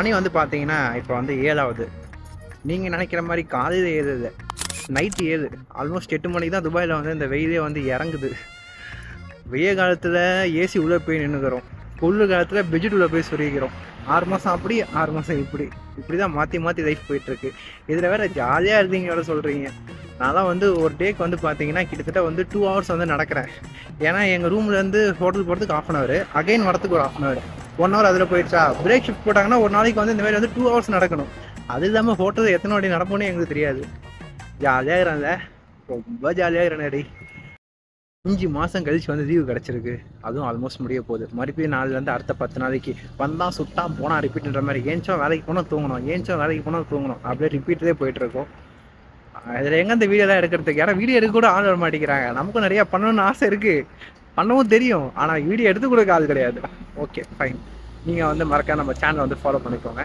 மணி வந்து பார்த்தீங்கன்னா இப்போ வந்து 7 ஆகுது. நீங்கள் நினைக்கிற மாதிரி காலையில் 7 இல்லை, நைட்டு 7. ஆல்மோஸ்ட் 8 மணிக்கு தான் துபாயில் வந்து இந்த வெயிலே வந்து இறங்குது. வெய்ய காலத்தில் ஏசி உள்ளே போய் நின்றுக்கிறோம், குளிர் காலத்தில் பெட்ஜெட் உள்ளே போய் சொருகிக்கிறோம். 6 மாதம் அப்படி 6 மாதம் இப்படி தான் மாற்றி லைஃப் போயிட்டுருக்கு. இதில் வேறு ஜாலியாக இருந்தீங்க வேறு சொல்கிறீங்க. நான்லாம் வந்து ஒரு டேக்கு வந்து பார்த்தீங்கன்னா கிட்டத்தட்ட வந்து 2 ஹவர்ஸ் வந்து நடக்கிறேன். ஏன்னா எங்கள் ரூம்லேருந்து ஹோட்டல் போகிறதுக்கு 1/2 hour, அகைன் வரத்துக்கு ஒரு 1/2 hour, 1 hour அதில் போயிடுச்சா. பிரேக் ஷிஃப்ட் போட்டாங்கன்னா ஒரு நாளைக்கு வந்து இந்த மாதிரி வந்து 2 hours நடக்கணும். அது இல்லாமல் ஹோட்டல் எத்தனை வாட்டி நடப்போன்னு எங்களுக்கு தெரியாது. ஜாலியாக இருக்கிறேன்ல, ரொம்ப ஜாலியாக இருக்கிறேன். 5 மாதம் கழிச்சு வந்து லீவு கிடச்சிருக்கு. அதுவும் ஆல்மோஸ்ட் முடிய போகுது. மறுபடியும் நாலுலேருந்து அடுத்த 10 நாளைக்கு வந்தால் சுட்டா போனால் ரிப்பீட்ன்ற மாதிரி ஏன்ச்சோம் வேலைக்கு போனால் தூங்கணும், ஏன்ச்சோம் வேலைக்கு போனால் தூங்கணும், அப்படியே ரிப்பீட்லேயே போயிட்டுருக்கோம். இதில் எங்கே இந்த வீடியோலாம் எடுக்கிறதுக்கு, ஏன்னா வீடியோ எடுக்க கூட ஆள் வர மாட்டேங்கிறாங்க. நமக்கும் நிறையா பண்ணணும்னு ஆசை இருக்குது, பண்ணவும் தெரியும், ஆனால் வீடியோ எடுத்து கொடுக்க ஆள் கிடையாது. ஓகே ஃபைன், நீங்கள் வந்து மறக்காம நம்ம சேனலை வந்து ஃபாலோ பண்ணிக்கோங்க.